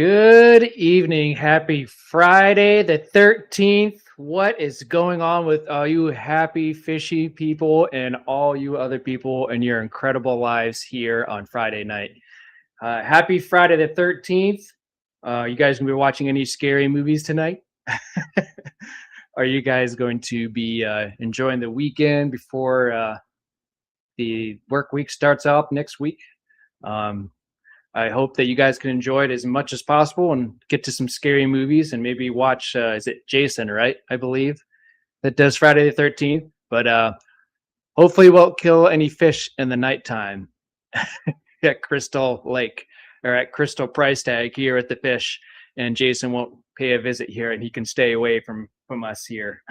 Good evening. Happy Friday the 13th. What is going on with all you happy, fishy people and all you other people in your incredible lives here on Friday night? Happy Friday the 13th. You guys going to be watching any scary movies tonight? Are you guys going to be enjoying the weekend before the work week starts out next week? I hope that you guys can enjoy it as much as possible and get to some scary movies and maybe watch, is it Jason, right? I believe that does Friday the 13th. But hopefully won't kill any fish in the nighttime at Crystal Lake or at Crystal Price Tag here at the fish. And Jason won't pay a visit here and he can stay away from us here.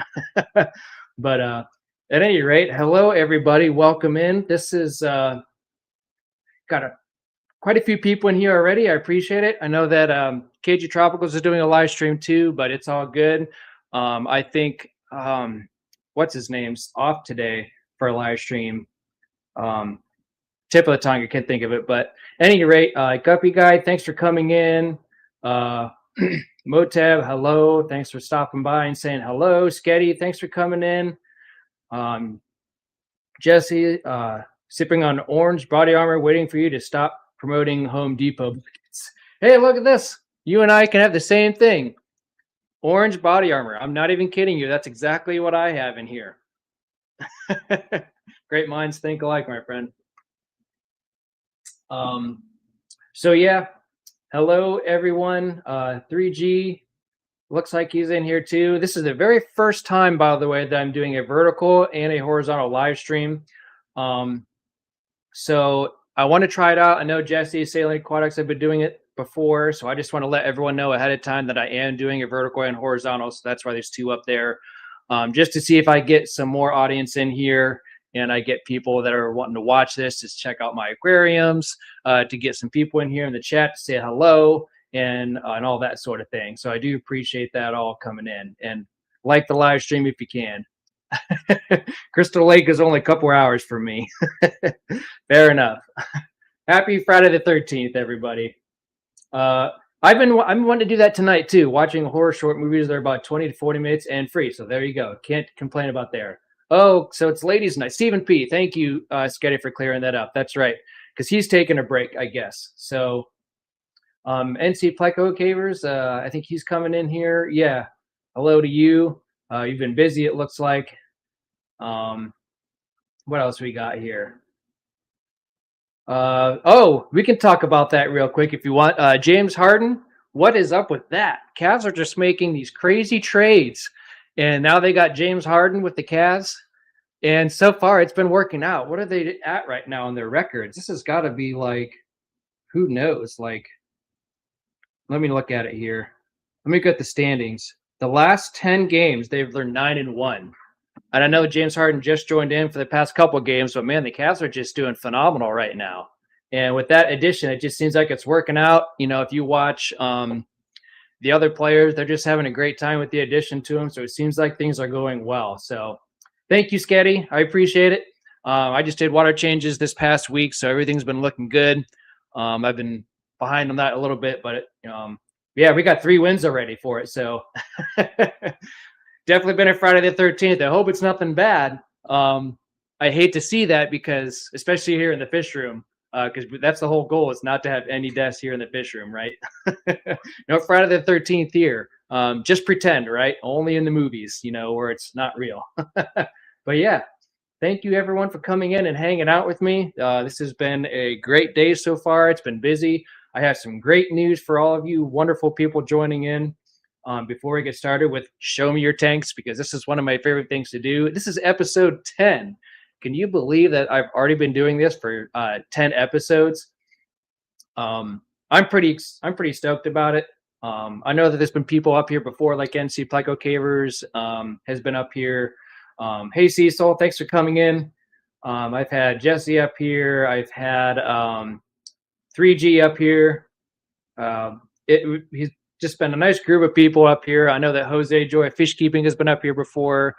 But at any rate, hello, everybody. Welcome in. This is got quite a few people in here already. I appreciate it. I know that KG Tropicals is doing a live stream too, but it's all good. I think what's his name's off today for a live stream. Tip of the tongue, I can't think of it. But at any rate, Guppy Guy, thanks for coming in. Motab, hello. Thanks for stopping by and saying hello. Sketty, thanks for coming in. Jesse, sipping on orange body armor, waiting for you to stop promoting Home Depot. Hey, look at this. You and I can have the same thing. Orange body armor. I'm not even kidding you. That's exactly what I have in here. Great minds think alike, my friend. So yeah, hello everyone. 3G looks like he's in here too. This is the very first time, by the way, that I'm doing a vertical and a horizontal live stream. So I want to try it out. I know Jesse, Sailing Aquatics, have been doing it before, so I just want to let everyone know ahead of time that I am doing a vertical and horizontal. So that's why there's two up there, just to see if I get some more audience in here and I get people that are wanting to watch this, just check out my aquariums, to get some people in here in the chat to say hello and all that sort of thing. So I do appreciate that all coming in, and like the live stream if you can. Crystal Lake is only a couple hours for me. Fair enough. Happy Friday the 13th, everybody. I'm wanting to do that tonight too, watching horror short movies. They're about 20 to 40 minutes and free. So there you go. Can't complain about there. Oh, so it's ladies' night. Stephen P. Thank you, Sketty, for clearing that up. That's right. Because he's taking a break, I guess. So NC Pleco Cavers, I think he's coming in here. Yeah. Hello to you. You've been busy, it looks like. What else we got here? We can talk about that real quick if you want. James Harden, what is up with that? Cavs are just making these crazy trades, and now they got James Harden with the Cavs, and so far it's been working out. What are they at right now on their records? This has got to be like, who knows? Like, let me look at it here. Let me get the standings. The last 10 games, they're 9-1. And I know James Harden just joined in for the past couple of games, but man, the Cavs are just doing phenomenal right now. And with that addition, it just seems like it's working out. You know, if you watch the other players, they're just having a great time with the addition to them. So it seems like things are going well. So thank you, Sketty. I appreciate it. I just did water changes this past week, so everything's been looking good. I've been behind on that a little bit, but yeah, we got 3 wins already for it. So definitely been a Friday the 13th. I hope it's nothing bad. I hate to see that, because especially here in the fish room, because that's the whole goal, is not to have any deaths here in the fish room, right? No Friday the 13th here. Just pretend, right? Only in the movies, you know, where it's not real. But yeah, thank you everyone for coming in and hanging out with me. This has been a great day so far. It's been busy. I have some great news for all of you wonderful people joining in. Before we get started with Show Me Your Tanks, because this is one of my favorite things to do. This is episode 10. Can you believe that I've already been doing this for 10 episodes? I'm pretty stoked about it. I know that there's been people up here before, like NC Pleco Cavers has been up here. Hey Cecil, thanks for coming in. I've had Jesse up here. I've had 3G up here. He's just been a nice group of people up here. I know that Jose Joy Fish Keeping has been up here before.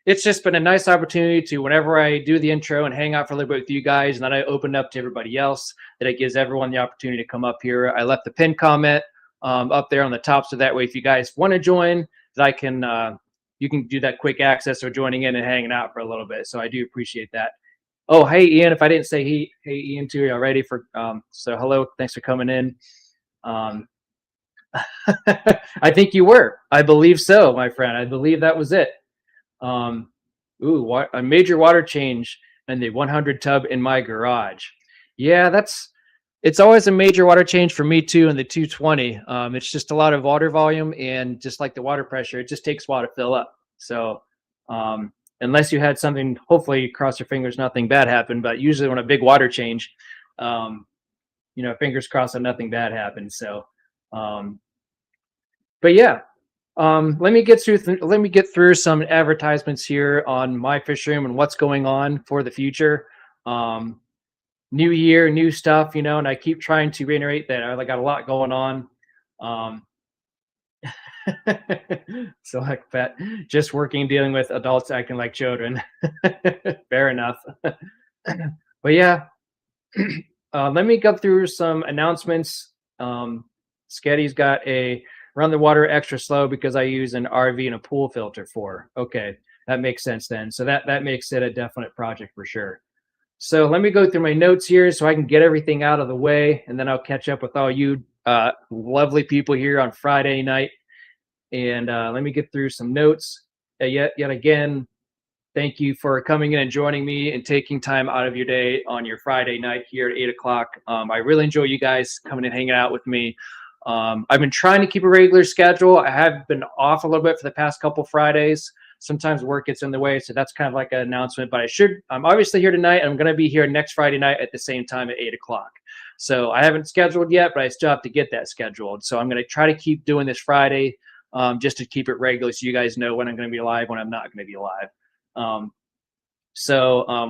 It's just been a nice opportunity to, whenever I do the intro and hang out for a little bit with you guys, and then I open up to everybody else, that it gives everyone the opportunity to come up here. I left the pinned comment up there on the top. So that way, if you guys want to join, that I can, you can do that quick access or joining in and hanging out for a little bit. So I do appreciate that. Oh, hey, Ian, if I didn't say hey, Ian, too, already for, so hello, thanks for coming in. I think you were. I believe so, my friend. I believe that was it. A major water change in the 100 tub in my garage. Yeah, it's always a major water change for me too in the 220. It's just a lot of water volume, and just like the water pressure, it just takes a while to fill up. So, unless you had something, hopefully cross your fingers, nothing bad happened. But usually when a big water change, fingers crossed that nothing bad happens. So, but yeah, let me get through some advertisements here on my fish room and what's going on for the future. New year, new stuff, and I keep trying to reiterate that I got a lot going on. So like that, just working, dealing with adults acting like children. Fair enough. But yeah, let me go through some announcements. Sketty's got a run the water extra slow because I use an RV and a pool filter for. Okay, that makes sense then. So that makes it a definite project for sure. So let me go through my notes here so I can get everything out of the way, and then I'll catch up with all you lovely people here on Friday night. And let me get through some notes. Yet again, thank you for coming in and joining me and taking time out of your day on your Friday night here at 8 o'clock. I really enjoy you guys coming and hanging out with me. I've been trying to keep a regular schedule. I have been off a little bit for the past couple Fridays. Sometimes work gets in the way, so that's kind of like an announcement. But I'm obviously here tonight. I'm going to be here next Friday night at the same time at 8 o'clock. So I haven't scheduled yet, but I still have to get that scheduled. So I'm going to try to keep doing this Friday, just to keep it regular, so you guys know when I'm going to be live, when I'm not going to be live.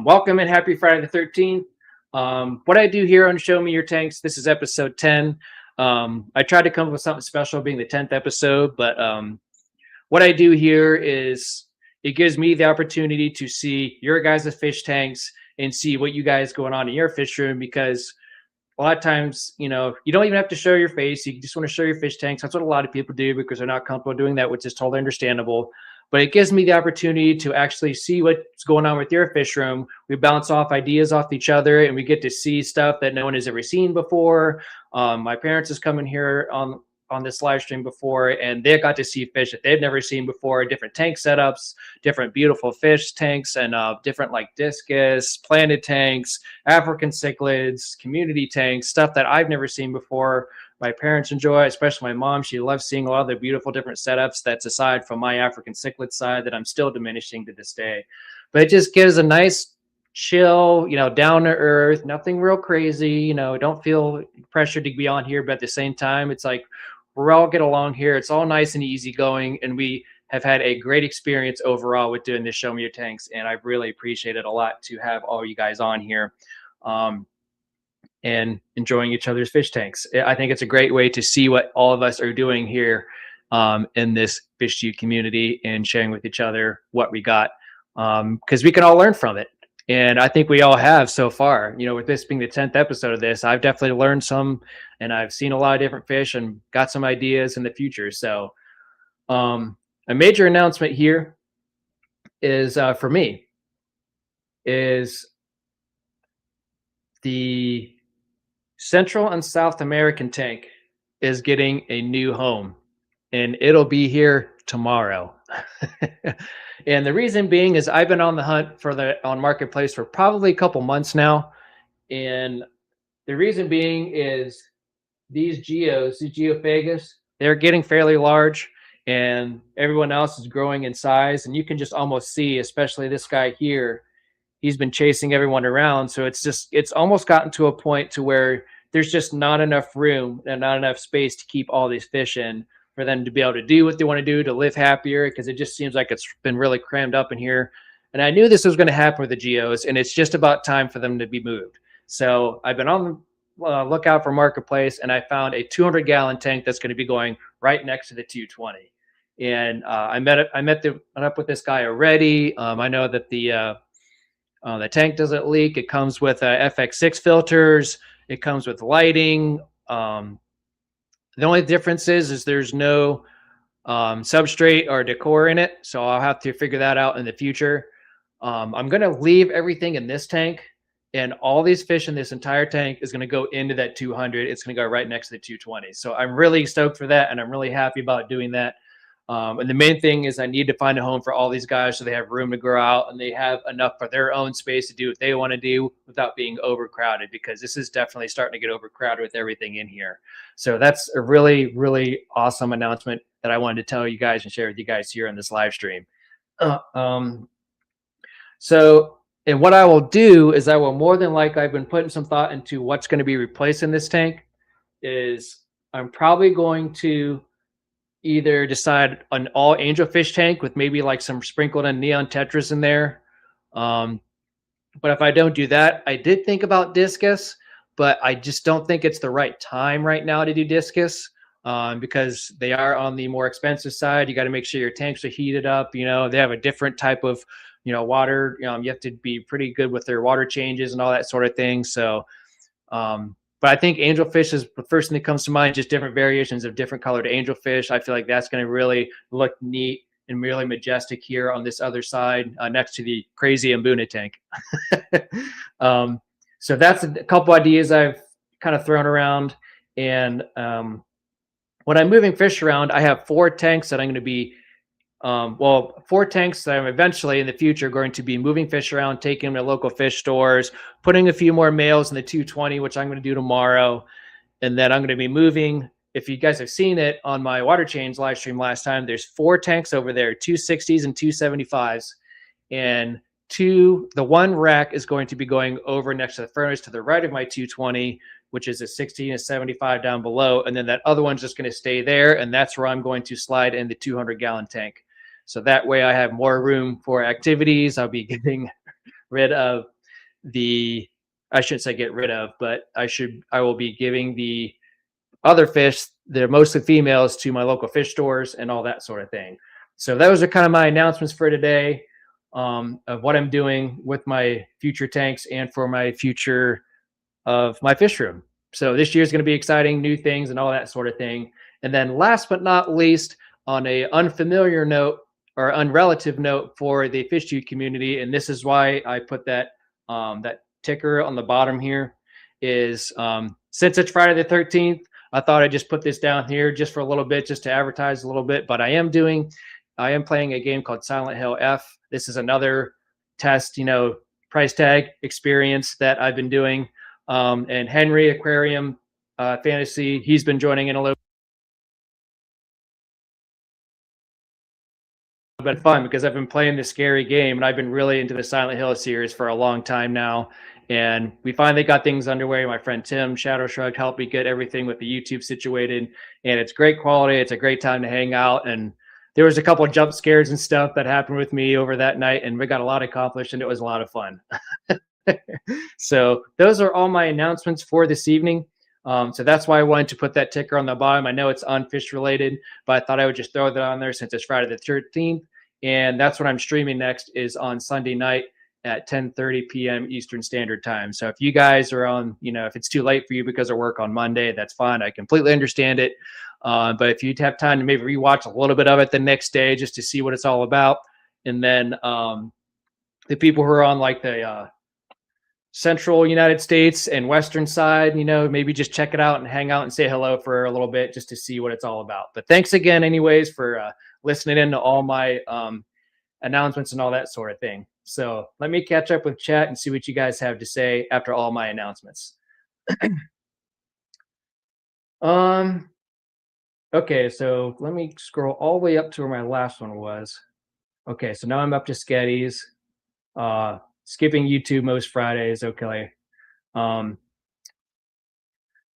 Welcome and happy Friday the 13th. What I do here on Show Me Your Tanks, this is episode 10. I tried to come up with something special being the 10th episode, but what I do here is it gives me the opportunity to see your guys' fish tanks and see what you guys going on in your fish room, because a lot of times, you don't even have to show your face. You just want to show your fish tanks. That's what a lot of people do because they're not comfortable doing that, which is totally understandable. But it gives me the opportunity to actually see what's going on with your fish room. We bounce off ideas off each other, and we get to see stuff that no one has ever seen before. My parents has come in here on this live stream before, and they got to see fish that they've never seen before, different tank setups, different beautiful fish tanks, and different like discus, planted tanks, African cichlids, community tanks, stuff that I've never seen before. My parents enjoy, especially my mom. She loves seeing a lot of the beautiful different setups that's aside from my African cichlid side that I'm still diminishing to this day. But it just gives a nice chill, down to earth, nothing real crazy, don't feel pressured to be on here, but at the same time, it's like we're all get along here. It's all nice and easy going, and we have had a great experience overall with doing this Show Me Your Tanks, and I really appreciate it a lot to have all you guys on here. And enjoying each other's fish tanks. I think it's a great way to see what all of us are doing here in this Fish to You community and sharing with each other what we got, because we can all learn from it. And I think we all have so far. With this being the 10th episode of this, I've definitely learned some, and I've seen a lot of different fish and got some ideas in the future. So a major announcement here is for me is the Central and South American tank is getting a new home, and it'll be here tomorrow. And the reason being is I've been on the hunt on Marketplace for probably a couple months now. And the reason being is these geophagus, they're getting fairly large, and everyone else is growing in size. And you can just almost see, especially this guy here, he's been chasing everyone around. So it's almost gotten to a point to where there's just not enough room and not enough space to keep all these fish in for them to be able to do what they want to do, to live happier, because it just seems like it's been really crammed up in here. And I knew this was going to happen with the geos, and it's just about time for them to be moved. So I've been on the lookout for Marketplace, and I found a 200-gallon tank that's going to be going right next to the 220. And I met up with this guy already. I know that the tank doesn't leak. It comes with FX6 filters. It comes with lighting. The only difference is there's no substrate or decor in it. So I'll have to figure that out in the future. I'm going to leave everything in this tank, and all these fish in this entire tank is going to go into that 200. It's going to go right next to the 220. So I'm really stoked for that, and I'm really happy about doing that. And the main thing is I need to find a home for all these guys so they have room to grow out and they have enough for their own space to do what they want to do without being overcrowded, because this is definitely starting to get overcrowded with everything in here. So that's a really, really awesome announcement that I wanted to tell you guys and share with you guys here in this live stream. Uh, um, so, and what I will do is I will more than likely, I've been putting some thought into what's going to be replaced in this tank. Is I'm probably going to either decide an all angelfish tank with maybe like some sprinkled in neon tetras in there. But if I don't do that, I did think about discus, but I just don't think it's the right time right now to do discus, because they are on the more expensive side. You got to make sure your tanks are heated up. You know, they have a different type of, you know, water. You have to be pretty good with their water changes and all that sort of thing. So, but I think angelfish is the first thing that comes to mind, just different variations of different colored angelfish. I feel like that's going to really look neat and really majestic here on this other side, next to the crazy Mbuna tank. So that's a couple ideas I've kind of thrown around. And when I'm moving fish around, I have 4 tanks that I'm going to be, 4 tanks that I'm eventually in the future going to be moving fish around, taking them to local fish stores, putting a few more males in the 220, which I'm going to do tomorrow. And then I'm going to be moving, if you guys have seen it on my water change live stream last time, there's 4 tanks over there, 260s and 275s. And the one rack is going to be going over next to the furnace to the right of my 220, which is a 60 and a 75 down below. And then that other one's just going to stay there. And that's where I'm going to slide in the 200-gallon tank. So that way I have more room for activities. I'll be getting rid of I shouldn't say get rid of, but I will be giving the other fish, they're mostly females, to my local fish stores and all that sort of thing. So those are kind of my announcements for today, of what I'm doing with my future tanks and for my future of my fish room. So this year is going to be exciting, new things and all that sort of thing. And then last but not least, on a unfamiliar note or unrelative note for the fish tube community, and this is why I put that that ticker on the bottom here, is since it's Friday the 13th, I thought I'd just put this down here just for a little bit, just to advertise a little bit. But I am playing a game called Silent Hill F. This is another test, price tag experience that I've been doing. And Henry Aquarium Fantasy, he's been joining in a little bit of fun, because I've been playing this scary game and I've been really into the Silent Hill series for a long time now. And we finally got things underway. My friend Tim, Shadow Shrug, helped me get everything with the YouTube situated, and it's great quality. It's a great time to hang out. And there was a couple of jump scares and stuff that happened with me over that night, and we got a lot accomplished, and it was a lot of fun. So those are all my announcements for this evening. So that's why I wanted to put that ticker on the bottom. I know it's unfish related, but I thought I would just throw that on there since it's Friday the 13th. And that's what I'm streaming next, is on Sunday night at 10:30 p.m. Eastern Standard Time. So if you guys are on, if it's too late for you because of work on Monday, that's fine. I completely understand it. But if you'd have time to maybe rewatch a little bit of it the next day just to see what it's all about. And then the people who are on like the central United States and western side, maybe just check it out and hang out and say hello for a little bit just to see what it's all about. But thanks again anyways for listening in to all my announcements and all that sort of thing. So let me catch up with chat and see what you guys have to say after all my announcements. Okay, so let me scroll all the way up to where my last one was. Okay, so now I'm up to Sketties. Skipping YouTube most Fridays. Okay.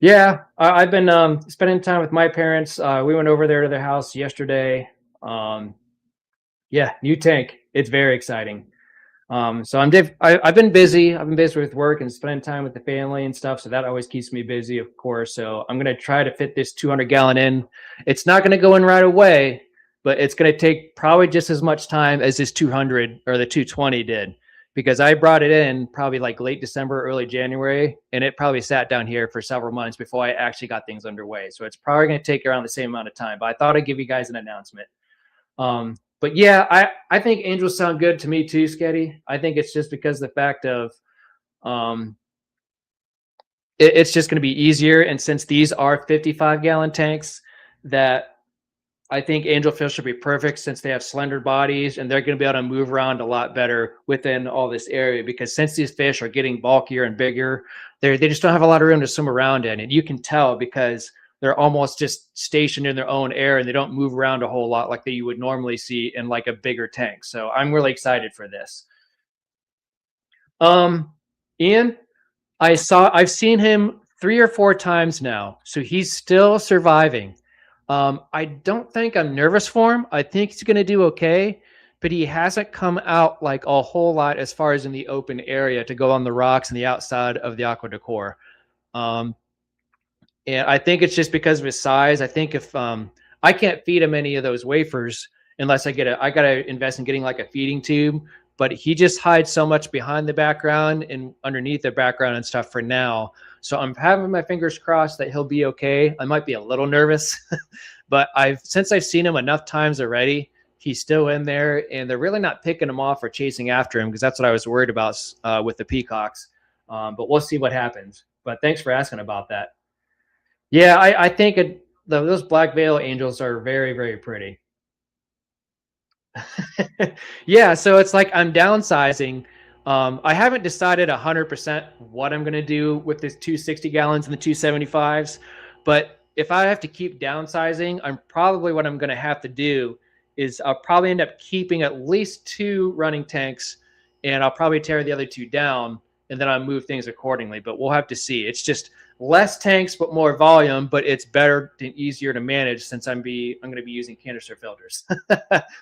Yeah, I've been spending time with my parents. We went over there to their house yesterday. Yeah, new tank. It's very exciting. So I've been busy. I've been busy with work and spending time with the family and stuff. So that always keeps me busy, of course. So I'm going to try to fit this 200-gallon in. It's not going to go in right away, but it's going to take probably just as much time as this 200 or the 220 did. because I brought it in probably like late December, early January, and it probably sat down here for several months before I actually got things underway. So it's probably going to take around the same amount of time. But I thought I'd give you guys an announcement. But yeah, I think angels sound good to me too, Sketty. I think it's just because the fact of um, it's just going to be easier, and since these are 55-gallon tanks, that I think angelfish will be perfect since they have slender bodies and they're going to be able to move around a lot better within all this area, because since these fish are getting bulkier and bigger, they just don't have a lot of room to swim around in. And you can tell because they're almost just stationed in their own air and they don't move around a whole lot like that you would normally see in like a bigger tank. So I'm really excited for this. Um, Ian, I've seen him 3 or 4 times now, so he's still surviving. I don't think I'm nervous for him. I think he's going to do okay, but he hasn't come out like a whole lot as far as in the open area to go on the rocks and the outside of the Aqua Decor. Um, and I think it's just because of his size. I think if I can't feed him any of those wafers unless I gotta invest in getting like a feeding tube. But he just hides so much behind the background and underneath the background and stuff for now. So I'm having my fingers crossed that he'll be okay. I might be a little nervous, but since I've seen him enough times already, he's still in there, and they're really not picking him off or chasing after him, because that's what I was worried about with the peacocks. But we'll see what happens. But thanks for asking about that. Yeah, I think those black veil angels are very, very pretty. Yeah, so it's like I'm downsizing. I haven't decided 100% what I'm going to do with this 260 gallons and the 275s, but if I have to keep downsizing, what I'm going to have to do is I'll probably end up keeping at least 2 running tanks, and I'll probably tear the other 2 down, and then I'll move things accordingly. But we'll have to see. It's just less tanks but more volume, but it's better and easier to manage since I'm going to be using canister filters.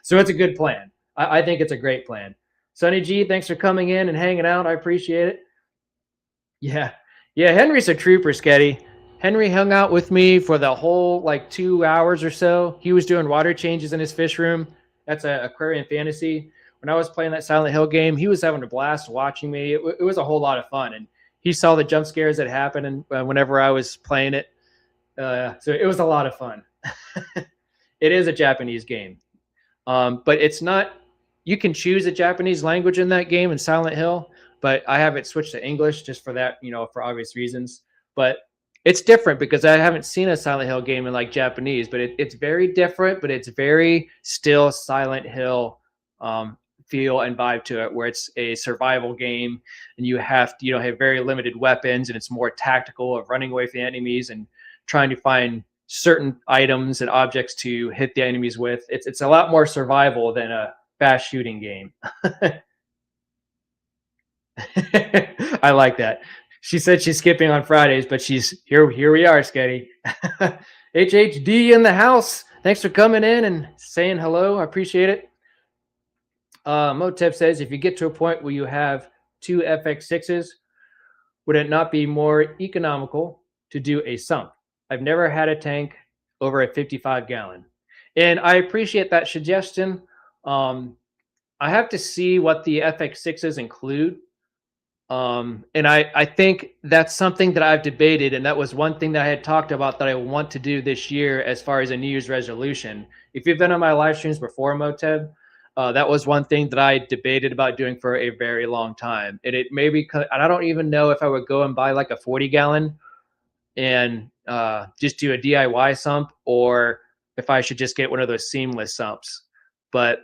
So it's a good plan. I think it's a great plan. Sonny G, thanks for coming in and hanging out. I appreciate it. Yeah. Yeah, Henry's a trooper, Sketty. Henry hung out with me for the whole like 2 hours or so. He was doing water changes in his fish room. That's a Aquarium Fantasy. When I was playing that Silent Hill game, he was having a blast watching me. It was a whole lot of fun. And he saw the jump scares that happened and whenever I was playing it. So it was a lot of fun. It is a Japanese game. But it's not, you can choose a Japanese language in that game in Silent Hill, but I have it switched to English just for that, for obvious reasons. But it's different because I haven't seen a Silent Hill game in like Japanese, but it's very different, but it's very still Silent Hill feel and vibe to it, where it's a survival game and you have very limited weapons, and it's more tactical of running away from the enemies and trying to find certain items and objects to hit the enemies with. It's a lot more survival than a fast shooting game. I like that. She said she's skipping on Fridays, but she's here. Here we are, Sketty. HHD in the house. Thanks for coming in and saying hello. I appreciate it. Motep says, if you get to a point where you have 2 FX6s, would it not be more economical to do a sump? I've never had a tank over a 55-gallon. And I appreciate that suggestion. I have to see what the FX6s include. And I think that's something that I've debated, and that was one thing that I had talked about that I want to do this year as far as a New Year's resolution. If you've been on my live streams before, Moteb, that was one thing that I debated about doing for a very long time. And it maybe, and I don't even know if I would go and buy like a 40-gallon and just do a DIY sump, or if I should just get one of those seamless sumps. But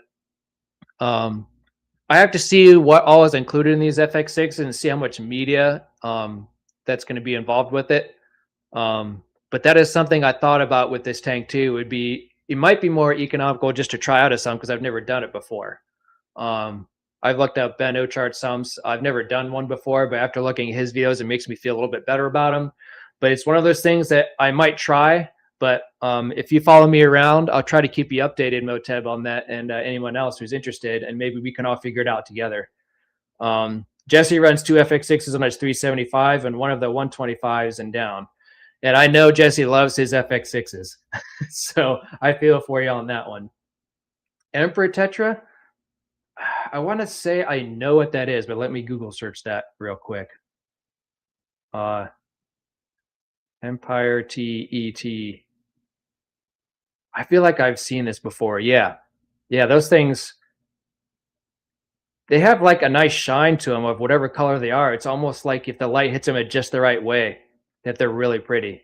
I have to see what all is included in these FX6 and see how much media that's going to be involved with it. But that is something I thought about with this tank too. It might be more economical just to try out a sump because I've never done it before. I've looked up Ben Ochart sumps. I've never done one before, but after looking at his videos, it makes me feel a little bit better about them. But it's one of those things that I might try. But if you follow me around, I'll try to keep you updated, Moteb, on that, and anyone else who's interested, and maybe we can all figure it out together. Jesse runs 2 FX6s on his 375 and one of the 125s and down. And I know Jesse loves his FX6s. So I feel for you on that one. Emperor Tetra, I want to say I know what that is, but let me Google search that real quick. Uh, Empire TET. I feel like I've seen this before. Yeah. Yeah, those things, they have like a nice shine to them of whatever color they are. It's almost like if the light hits them at just the right way, that they're really pretty.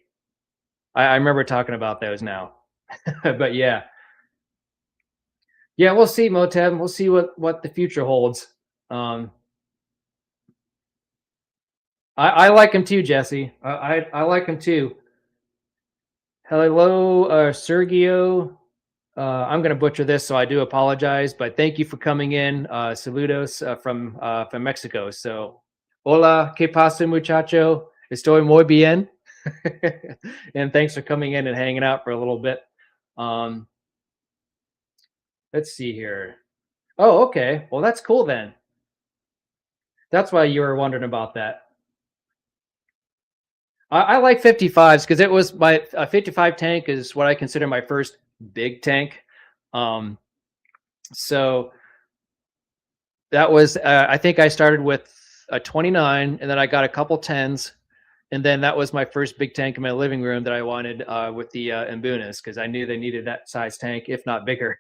I remember talking about those now. But yeah. Yeah, we'll see, Motem. We'll see what the future holds. Um, I like him too, Jesse. I like him too. Hello, Sergio. I'm going to butcher this, so I do apologize. But thank you for coming in. Saludos from Mexico. So, hola, ¿qué pasa, muchacho? Estoy muy bien. And thanks for coming in and hanging out for a little bit. Um, let's see here. Oh, okay. Well, that's cool then. That's why you were wondering about that. I like 55s because it was my 55 tank is what I consider my first big tank. Um, so that was I think I started with a 29, and then I got a couple 10s, and then that was my first big tank in my living room that I wanted with the Mbunas because I knew they needed that size tank, if not bigger.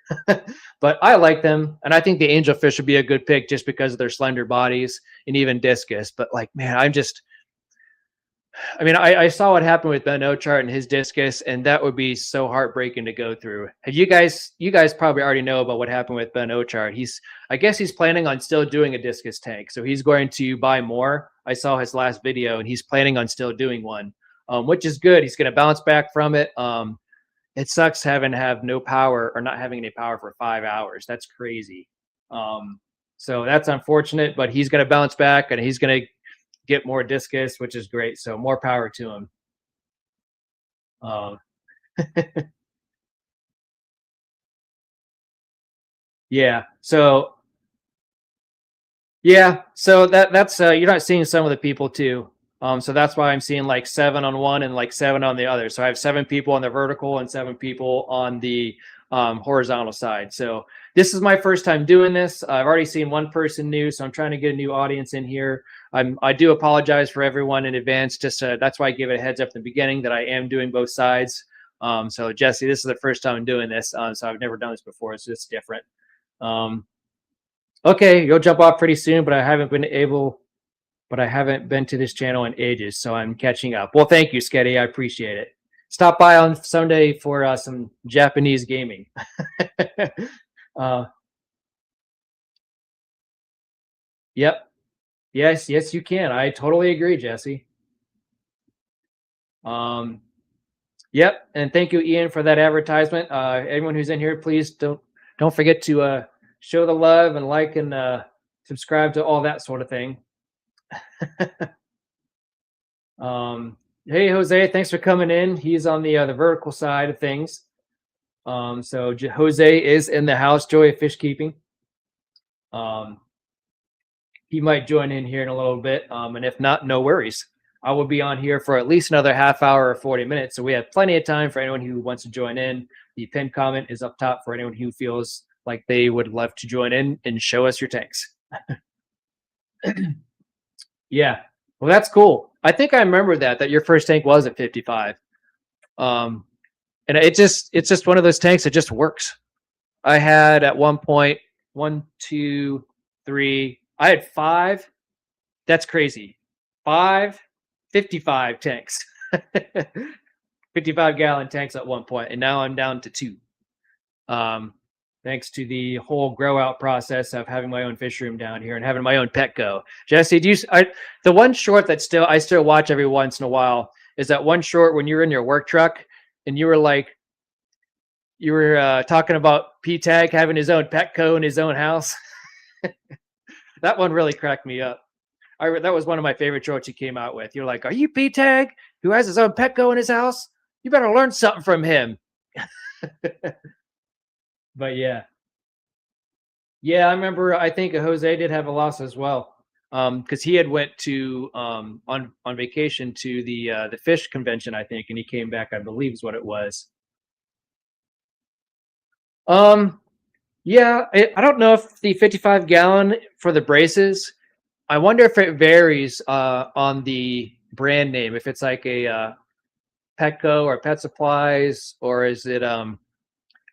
But I like them, and I think the angelfish would be a good pick just because of their slender bodies and even discus. But like, man, I mean, I saw what happened with Ben Ochart and his discus, and that would be so heartbreaking to go through. Have you guys probably already know about what happened with Ben Ochart. I guess he's planning on still doing a discus tank. So he's going to buy more. I saw his last video and he's planning on still doing one, which is good. He's going to bounce back from it. It sucks have no power or not having any power for 5 hours. That's crazy. So that's unfortunate, but he's going to bounce back and he's going to get more discus, which is great. So more power to him. Um, yeah. So that's you're not seeing some of the people too. So that's why I'm seeing like 7 on one and like 7 on the other. So I have 7 people on the vertical and 7 people on the horizontal side. So this is my first time doing this. I've already seen one person new, so I'm trying to get a new audience in here. I do apologize for everyone in advance. Just that's why I give it a heads up in the beginning that I am doing both sides. So Jesse, this is the first time I'm doing this, so I've never done this before, so it's different. Okay, you'll jump off pretty soon, but I haven't been to this channel in ages, so I'm catching up. Well, thank you, Sketty. I appreciate it. Stop by on Sunday for some Japanese gaming. Yep. Yes, you can. I totally agree, Jesse. Yep. And thank you, Ian, for that advertisement. Everyone who's in here, please don't forget to show the love and like and subscribe to all that sort of thing. Hey, Jose, thanks for coming in. He's on the vertical side of things. So Jose is in the house, Joy of Fish Keeping. He might join in here in a little bit. And if not, no worries. I will be on here for at least another half hour or 40 minutes. So we have plenty of time for anyone who wants to join in. The pinned comment is up top for anyone who feels like they would love to join in and show us your tanks. Yeah. Well, that's cool. I think I remember that your first tank was at 55. And it's just one of those tanks that just works. I had at one point 1, 2, 3. I had 5. That's crazy. 55 tanks. 55-gallon tanks at one point, and now I'm down to 2. Thanks to the whole grow out process of having my own fish room down here and having my own Petco. Jesse, the one short that I still watch every once in a while is that one short when you're in your work truck and you were talking about P-Tag having his own Petco in his own house. That one really cracked me up. That was one of my favorite shorts he came out with. You're like, are you P-Tag who has his own Petco in his house? You better learn something from him. But yeah, I remember. I think Jose did have a loss as well, because he had went to on vacation to the fish convention, I think, and he came back. I believe is what it was. Yeah, I don't know if the 55 gallon for the braces, I wonder if it varies on the brand name, if it's like a Petco or Pet Supplies, or is it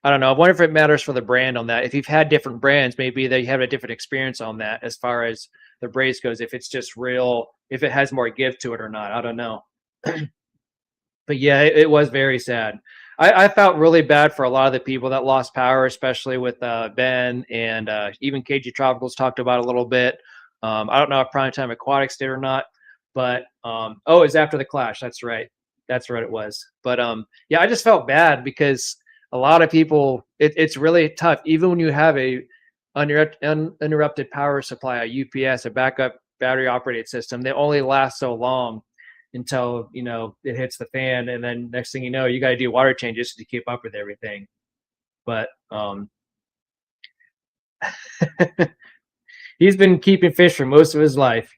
I don't know. I wonder if it matters for the brand on that. If you've had different brands, maybe they have a different experience on that as far as the brace goes. If it's just real, if it has more give to it or not, I don't know. But yeah, it was very sad. I felt really bad for a lot of the people that lost power, especially with Ben and even KG Tropicals talked about a little bit. I don't know if Primetime Aquatics did or not, but oh, it was after the clash. That's right. That's what it was. But yeah, I just felt bad because a lot of people, it's really tough, even when you have a uninterrupted power supply, a UPS, a backup battery operated system. They only last so long until it hits the fan, and then next thing you know, you got to do water changes to keep up with everything. But he's been keeping fish for most of his life.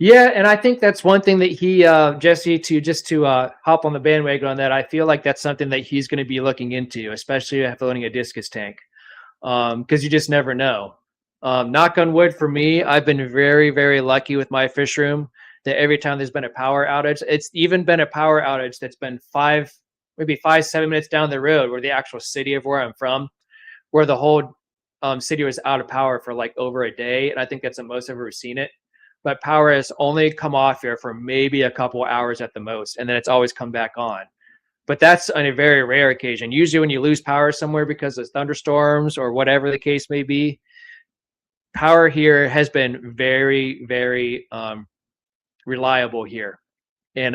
Yeah, and I think that's one thing that he Jesse, to just to hop on the bandwagon on that, I feel like that's something that he's going to be looking into, especially after owning a discus tank, because you just never know. Knock on wood for me, I've been very, very lucky with my fish room that every time there's been a power outage, it's even been a power outage that's been maybe 5, 7 minutes down the road, where the actual city of where I'm from, where the whole city was out of power for like over a day. And I think that's the most I've ever seen it. But power has only come off here for maybe a couple hours at the most, and then it's always come back on. But that's on a very rare occasion. Usually when you lose power somewhere because of thunderstorms or whatever the case may be, power here has been very, very reliable here. And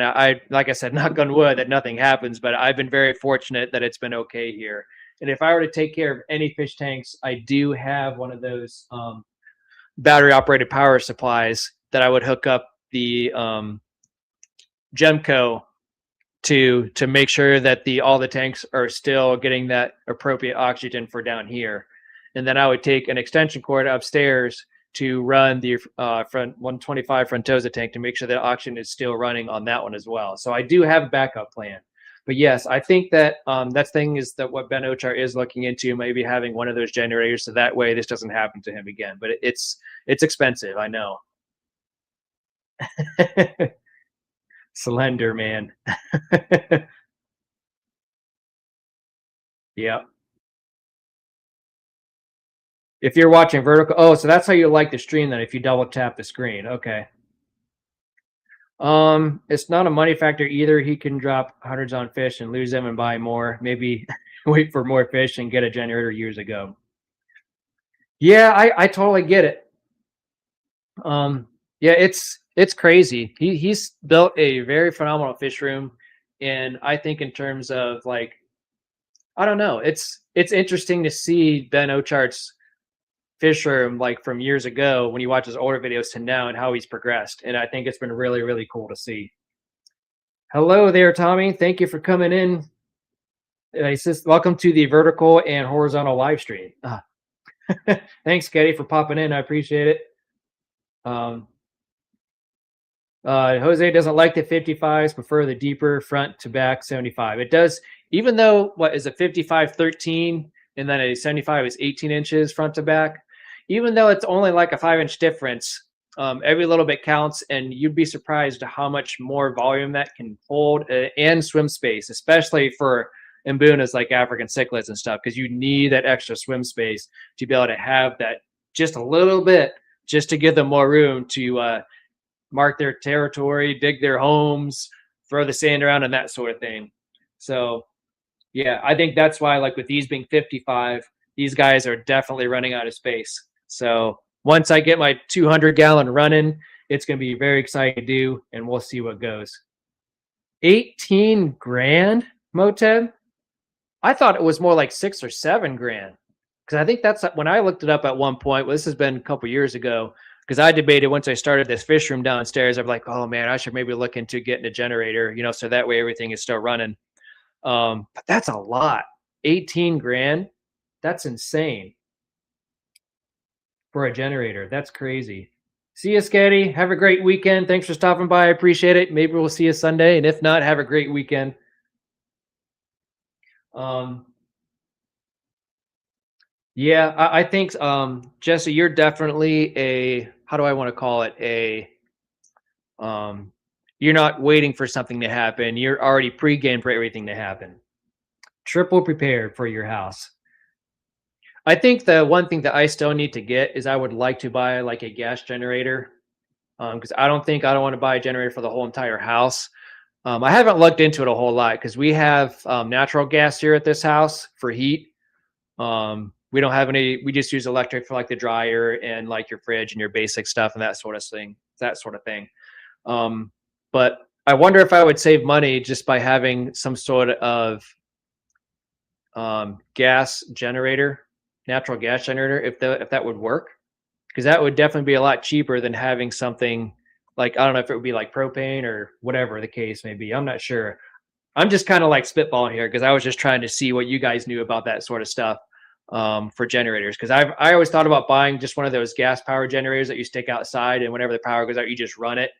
like I said, knock on wood that nothing happens, but I've been very fortunate that it's been okay here. And if I were to take care of any fish tanks, I do have one of those battery operated power supplies that I would hook up the Gemco to make sure that all the tanks are still getting that appropriate oxygen for down here. And then I would take an extension cord upstairs to run the front 125 Frontosa tank to make sure that oxygen is still running on that one as well. So I do have a backup plan. But yes, I think that that thing is that what Ben Ochar is looking into, maybe having one of those generators, so that way this doesn't happen to him again. But it's expensive, I know. Slender man. Yeah. If you're watching vertical, oh, so that's how you like the stream then, if you double tap the screen. Okay. It's not a money factor either. He can drop hundreds on fish and lose them and buy more. Maybe wait for more fish and get a generator years ago. Yeah, I totally get it. Yeah, it's crazy. He's built a very phenomenal fish room, and I think in terms of like, I don't know, it's interesting to see Ben Ochart's fish room like from years ago when you watch his older videos to now and how he's progressed. And I think it's been really, really cool to see. Hello there, Tommy. Thank you for coming in. He says, welcome to the vertical and horizontal live stream. Thanks, Katie, for popping in. I appreciate it. Jose doesn't like the 55s, prefer the deeper front to back 75. It does, even though what is a 55 13 and then a 75 is 18 inches front to back, even though it's only like a 5-inch difference, every little bit counts, and you'd be surprised how much more volume that can hold and swim space, especially for imbunas like African cichlids and stuff, because you need that extra swim space to be able to have that just a little bit, just to give them more room to mark their territory, dig their homes, throw the sand around, and that sort of thing. So yeah, I think that's why, like with these being 55, these guys are definitely running out of space. So once I get my 200-gallon running, it's going to be very exciting to do, and we'll see what goes. 18 grand, Moteb? I thought it was more like 6 or 7 grand. Because I think that's when I looked it up at one point. Well, this has been a couple years ago. Because I debated once I started this fish room downstairs, I'm like, oh man, I should maybe look into getting a generator, so that way everything is still running. But that's a lot. 18 grand. That's insane for a generator. That's crazy. See you, Scatty. Have a great weekend. Thanks for stopping by. I appreciate it. Maybe we'll see you Sunday. And if not, have a great weekend. Yeah, I think Jesse, you're definitely a, how do I want to call it, a um you're not waiting for something to happen. You're already pre-gamed for everything to happen. Triple prepared for your house. I think the one thing that I still need to get is I would like to buy like a gas generator. Because I don't want to buy a generator for the whole entire house. I haven't looked into it a whole lot because we have natural gas here at this house for heat. We don't have any. We just use electric for like the dryer and like your fridge and your basic stuff and that sort of thing. That sort of thing. Um, but I wonder if I would save money just by having some sort of gas generator, natural gas generator, if that would work, because that would definitely be a lot cheaper than having something like, I don't know if it would be like propane or whatever the case may be. I'm not sure. I'm just kind of like spitballing here because I was just trying to see what you guys knew about that sort of stuff for generators. Because I always thought about buying just one of those gas power generators that you stick outside, and whenever the power goes out, you just run it,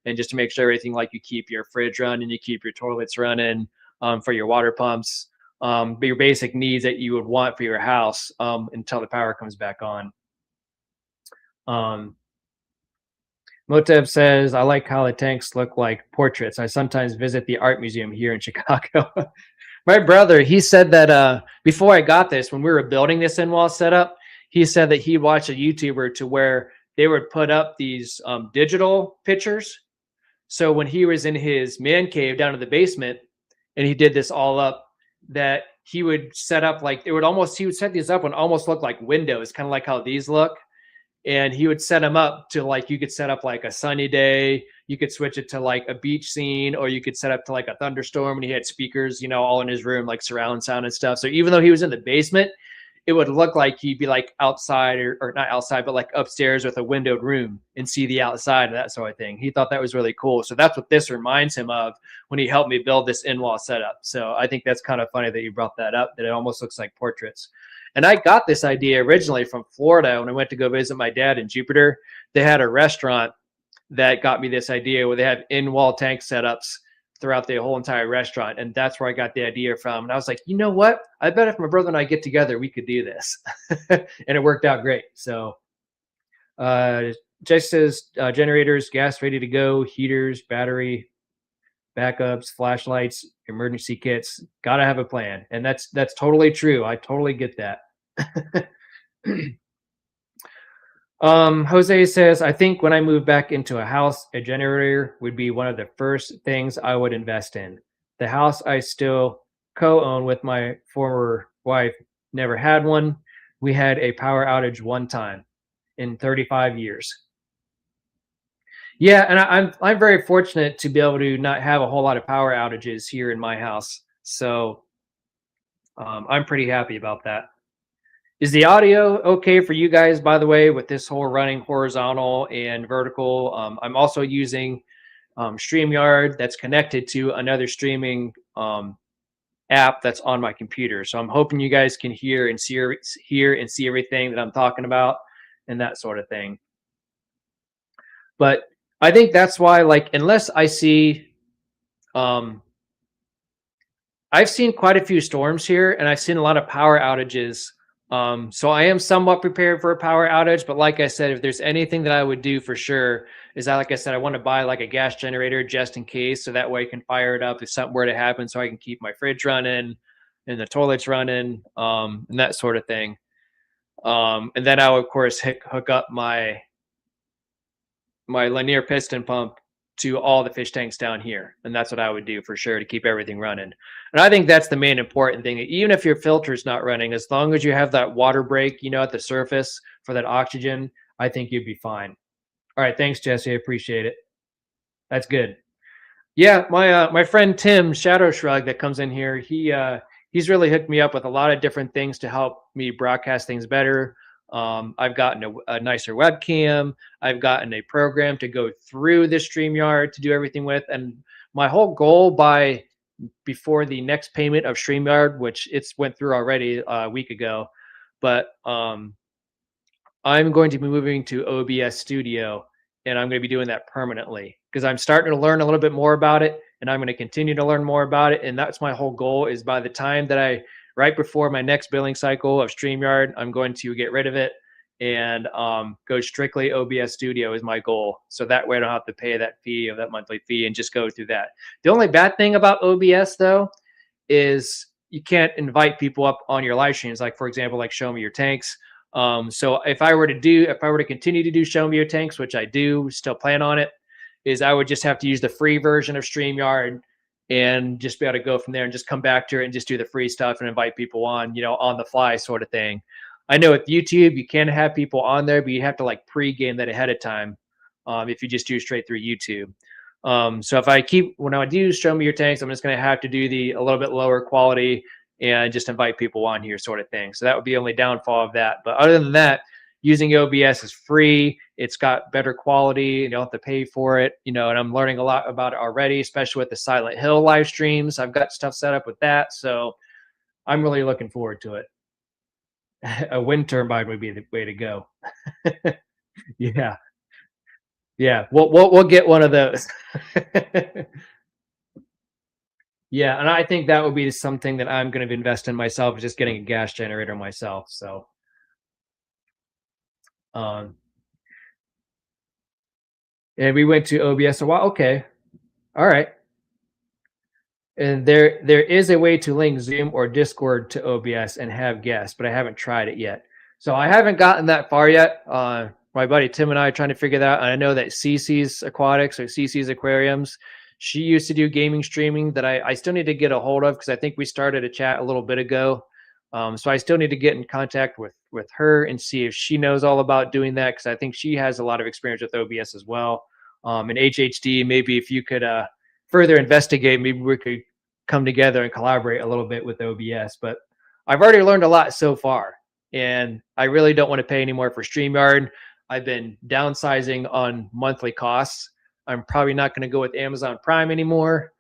and just to make sure everything, like you keep your fridge running, you keep your toilets running for your water pumps, but your basic needs that you would want for your house until the power comes back on. Um, Motev says, I like how the tanks look like portraits. I sometimes visit the art museum here in Chicago. My brother, he said that before I got this, when we were building this in-wall setup, he said that he watched a YouTuber to where they would put up these digital pictures. So when he was in his man cave down in the basement and he did this all up, that he would set up like, it would almost, he would set these up and almost look like windows, kind of like how these look, and he would set them up to like, you could set up like a sunny day, you could switch it to like a beach scene, or you could set up to like a thunderstorm, and he had speakers, you know, all in his room, like surround sound and stuff. So even though he was in the basement, it would look like he'd be like outside, or not outside, but like upstairs with a windowed room and see the outside and that sort of thing. He thought that was really cool. So that's what this reminds him of when he helped me build this in-wall setup. So I think that's kind of funny that you brought that up, that it almost looks like portraits. And I got this idea originally from Florida when I went to go visit my dad in Jupiter. They had a restaurant that got me this idea where they have in-wall tank setups throughout the whole entire restaurant. And that's where I got the idea from. And I was like, you know what? I bet if my brother and I get together, we could do this. And it worked out great. So Jess says generators, gas ready to go, heaters, battery, backups, flashlights, emergency kits. Gotta have a plan. And that's totally true. I totally get that. Jose says, I think when I move back into a house, a generator would be one of the first things I would invest in. The house I still co-own with my former wife never had one. We had a power outage one time in 35 years. Yeah, and I'm very fortunate to be able to not have a whole lot of power outages here in my house. So I'm pretty happy about that. Is the audio okay for you guys, by the way, with this whole running horizontal and vertical? I'm also using StreamYard that's connected to another streaming app that's on my computer. So I'm hoping you guys can hear and see everything that I'm talking about and that sort of thing. But I think that's why, like, unless I see, I've seen quite a few storms here, and I've seen a lot of power outages. So I am somewhat prepared for a power outage, but like I said, if there's anything that I would do for sure is that, like I said, I want to buy like a gas generator just in case, so that way I can fire it up if something were to happen, so I can keep my fridge running and the toilets running, and that sort of thing. And then I would, of course, hook up my linear piston pump to all the fish tanks down here. And that's what I would do for sure to keep everything running. And I think that's the main important thing. Even if your filter's not running, as long as you have that water break, you know, at the surface for that oxygen, I think you'd be fine. All right. Thanks, Jesse. I appreciate it. That's good. Yeah, my friend Tim Shadow Shrug that comes in here, he's really hooked me up with a lot of different things to help me broadcast things better. I've gotten a nicer webcam. I've gotten a program to go through the StreamYard to do everything with. And my whole goal before the next payment of StreamYard, which it's went through already a week ago, but I'm going to be moving to OBS Studio, and I'm going to be doing that permanently because I'm starting to learn a little bit more about it, and I'm going to continue to learn more about it. And that's my whole goal, is by the time that I right before my next billing cycle of StreamYard, I'm going to get rid of it and go strictly OBS Studio is my goal. So that way I don't have to pay that fee of that monthly fee and just go through that. The only bad thing about OBS though is you can't invite people up on your live streams. Like for example, like show me your tanks. So if I were to continue to do show me your tanks, which I do still plan on it, is I would just have to use the free version of StreamYard and just be able to go from there and just come back to it and just do the free stuff and invite people on, on the fly sort of thing. I know with YouTube, you can have people on there, but you have to like pre-game that ahead of time if you just do straight through YouTube. So when I do show me your tanks, I'm just going to have to do a little bit lower quality and just invite people on here sort of thing. So that would be the only downfall of that. But other than that, using OBS is free. It's got better quality. You don't have to pay for it, and I'm learning a lot about it already, especially with the Silent Hill live streams. I've got stuff set up with that. So I'm really looking forward to it. A wind turbine would be the way to go. Yeah. Yeah. We'll get one of those. Yeah, and I think that would be something that I'm going to invest in myself, is just getting a gas generator myself. So, um, and we went to OBS a while. Okay, all right. And there is a way to link Zoom or Discord to OBS and have guests, but I haven't tried it yet. So I haven't gotten that far yet. My buddy Tim and I are trying to figure that out. And I know that Cece's Aquatics or Cece's Aquariums, she used to do gaming streaming that I still need to get a hold of, because I think we started a chat a little bit ago. So I still need to get in contact with her and see if she knows all about doing that, because I think she has a lot of experience with OBS as well. And HHD, maybe if you could further investigate, maybe we could come together and collaborate a little bit with OBS. But I've already learned a lot so far, and I really don't want to pay any more for StreamYard. I've been downsizing on monthly costs. I'm probably not going to go with Amazon Prime anymore,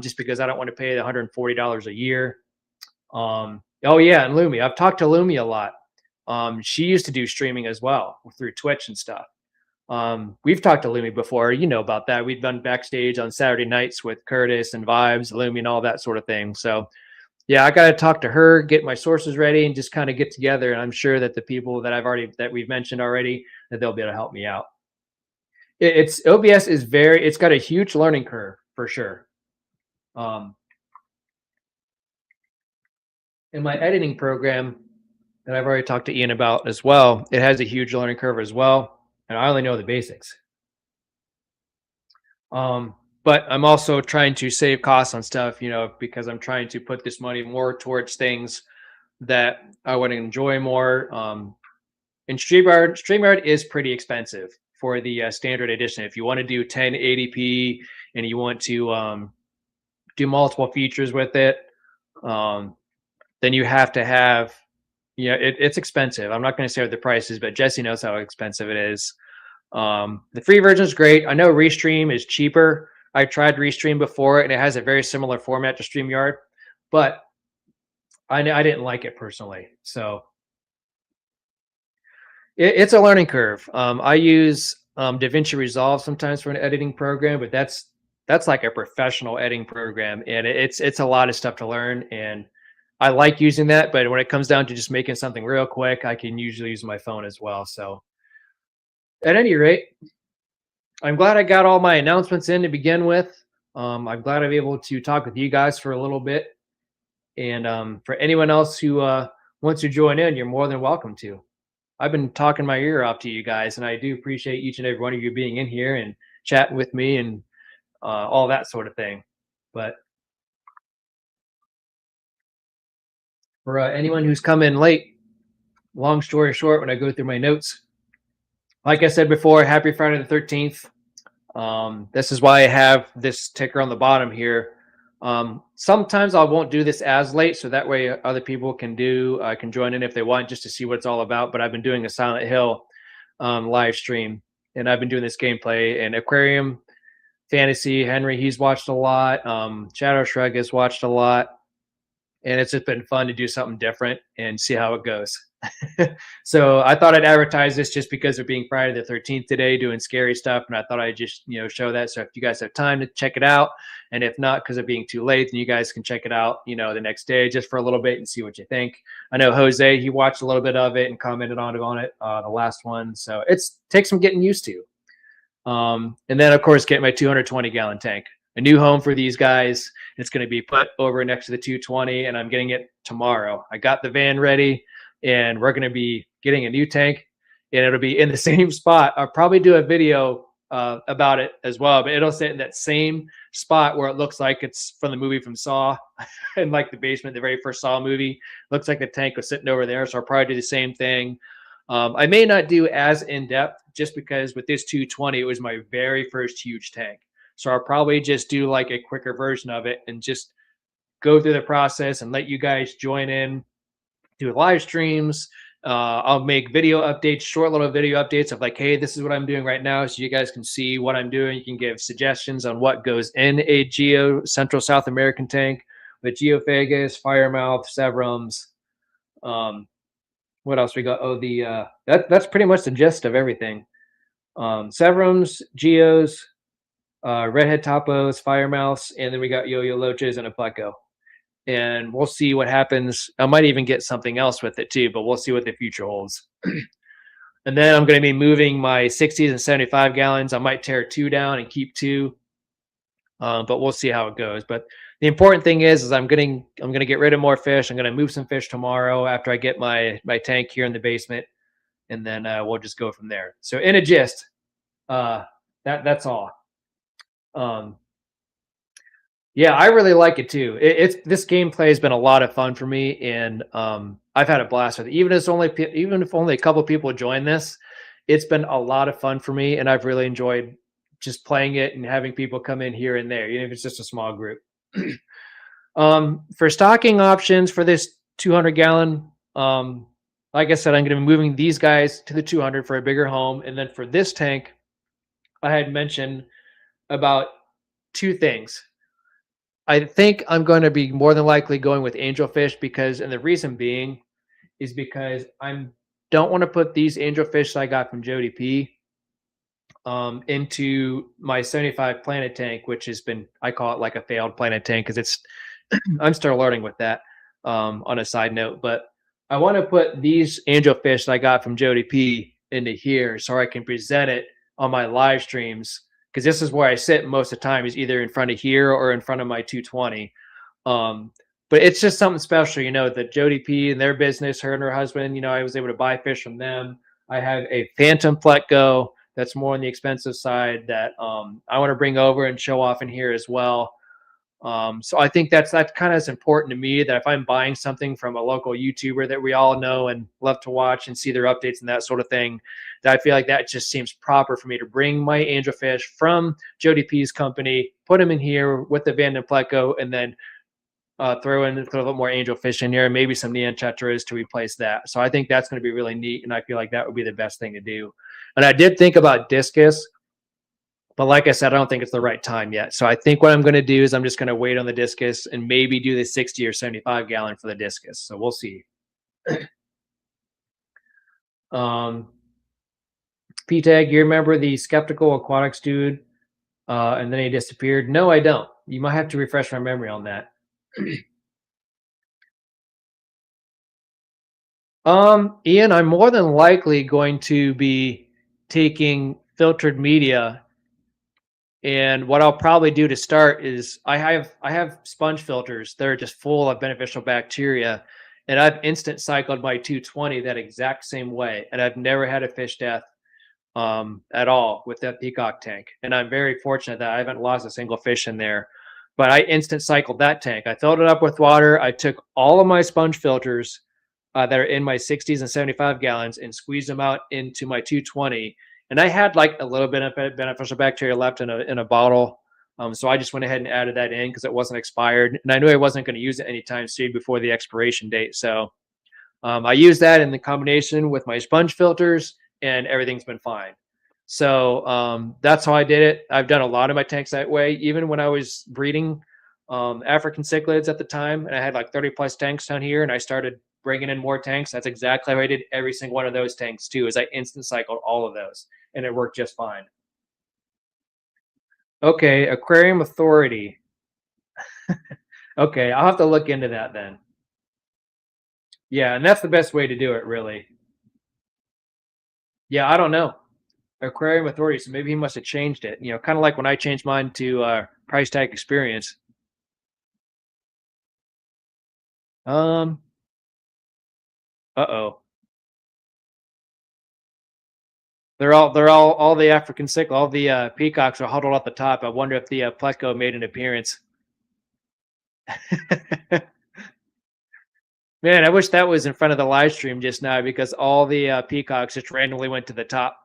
just because I don't want to pay the $140 a year. Oh yeah, and Lumi. I've talked to Lumi a lot. She used to do streaming as well through Twitch and stuff. We've talked to Lumi before, about that. We've done backstage on Saturday nights with Curtis and Vibes, Lumi, and all that sort of thing. So yeah, I got to talk to her, get my sources ready, and just kind of get together. And I'm sure that the people that we've mentioned already, that they'll be able to help me out. It's OBS is it's got a huge learning curve for sure. In my editing program that I've already talked to Ian about as well, it has a huge learning curve as well. And I only know the basics. But I'm also trying to save costs on stuff, because I'm trying to put this money more towards things that I would enjoy more. And StreamYard is pretty expensive for the standard edition. If you want to do 1080p and you want to do multiple features with it, then you have to have, it's expensive. I'm not going to say what the price is, but Jesse knows how expensive it is. The free version is great. I know Restream is cheaper. I tried Restream before, and it has a very similar format to StreamYard, but I didn't like it personally. So it's a learning curve. I use DaVinci Resolve sometimes for an editing program, but that's like a professional editing program, and it's a lot of stuff to learn. And I like using that, but when it comes down to just making something real quick, I can usually use my phone as well. So at any rate, I'm glad I got all my announcements in to begin with. I'm glad I'm able to talk with you guys for a little bit. And for anyone else who wants to join in, you're more than welcome to. I've been talking my ear off to you guys, and I do appreciate each and every one of you being in here and chatting with me and all that sort of thing. But for anyone who's come in late, long story short, when I go through my notes, like I said before, happy Friday the 13th. This is why I have this ticker on the bottom here. Sometimes I won't do this as late, so that way other people can join in if they want, just to see what it's all about. But I've been doing a Silent Hill live stream, and I've been doing this gameplay. And Aquarium Fantasy, Henry, he's watched a lot. Shadow Shrug has watched a lot, and it's just been fun to do something different and see how it goes. So I thought I'd advertise this just because of being Friday the 13th today, doing scary stuff, and I thought I'd just show that. So if you guys have time to check it out, and if not because of being too late, then you guys can check it out, the next day just for a little bit and see what you think. I know Jose, he watched a little bit of it and commented on it, the last one. So it's takes some getting used to. And then, of course, get my 220-gallon tank. A new home for these guys. It's going to be put over next to the 220, and I'm getting it tomorrow. I got the van ready, and we're going to be getting a new tank, and it'll be in the same spot. I'll probably do a video about it as well, but it'll sit in that same spot where it looks like it's from the movie from Saw, in like the basement, the very first Saw movie. Looks like the tank was sitting over there, so I'll probably do the same thing. I may not do as in-depth just because with this 220, it was my very first huge tank. So I'll probably just do like a quicker version of it and just go through the process and let you guys join in, do live streams. I'll make video updates, short little video updates of like, hey, this is what I'm doing right now. So you guys can see what I'm doing. You can give suggestions on what goes in a Central South American tank with Geophagus, Firemouth, Severums. What else we got? Oh, that's pretty much the gist of everything. Severums, Geos, redhead topos, firemouths, and then we got yo-yo loaches and a pleco. And we'll see what happens. I might even get something else with it too, but we'll see what the future holds. And then I'm going to be moving my 60s and 75 gallons. I might tear 2 down and keep 2, but we'll see how it goes. But the important thing is I'm going to get rid of more fish. I'm going to move some fish tomorrow after I get my tank here in the basement, and then we'll just go from there. So in a gist, that's all. Yeah, I really like it too. This gameplay has been a lot of fun for me, and I've had a blast with it. Even if only a couple people join this, it's been a lot of fun for me, and I've really enjoyed just playing it and having people come in here and there, even if it's just a small group. For stocking options for this 200-gallon, like I said, I'm going to be moving these guys to the 200 for a bigger home, and then for this tank, I had mentioned about 2 things. I think I'm going to be more than likely going with angelfish and the reason being is because I don't want to put these angelfish that I got from Jody P into my 75 planet tank, which I call it like a failed planet tank because I'm still learning with that on a side note, but I want to put these angelfish that I got from Jody P into here so I can present it on my live streams, because this is where I sit most of the time, is either in front of here or in front of my 220. But it's just something special, that Jody P and their business, her and her husband, I was able to buy fish from them. I have a Phantom Pleco that's more on the expensive side that I want to bring over and show off in here as well. So I think that's kind of as important to me, that if I'm buying something from a local YouTuber that we all know and love to watch and see their updates and that sort of thing, that I feel like that just seems proper for me to bring my angelfish from Jody P's company, put them in here with the Vanden Pleco, and then throw a little more angelfish in here and maybe some neon tetras to replace that. So I think that's going to be really neat, and I feel like that would be the best thing to do. And I did think about discus, but like I said, I don't think it's the right time yet. So I think what I'm going to do is I'm just going to wait on the discus and maybe do the 60 or 75 gallon for the discus. So we'll see. P-Tag, you remember the Skeptical Aquatics dude? And then he disappeared. No, I don't. You might have to refresh my memory on that. Ian, I'm more than likely going to be taking filtered media, and what I'll probably do to start is I have sponge filters that are just full of beneficial bacteria, and I've instant cycled my 220 that exact same way, and I've never had a fish death at all with that peacock tank. And I'm very fortunate that I haven't lost a single fish in there. But I instant cycled that tank. I filled it up with water. I took all of my sponge filters that are in my 60s and 75 gallons and squeezed them out into my 220. And I had like a little bit of beneficial bacteria left in a bottle. So I just went ahead and added that in because it wasn't expired. And I knew I wasn't going to use it anytime soon before the expiration date. So I used that in the combination with my sponge filters, and everything's been fine. So that's how I did it. I've done a lot of my tanks that way. Even when I was breeding African cichlids at the time, and I had like 30 plus tanks down here, and I started bringing in more tanks. That's exactly how I did every single one of those tanks too, is I instant cycled all of those and it worked just fine. Okay, Aquarium Authority. Okay, I'll have to look into that then. Yeah, and that's the best way to do it, really. Yeah, I don't know. Aquarium Authority, so maybe he must have changed it. You know, kind of like when I changed mine to price tag experience. Um, uh-oh. They're all the African sickle, all the peacocks are huddled at the top. I wonder if the Pleco made an appearance. Man, I wish that was in front of the live stream just now because all the peacocks just randomly went to the top.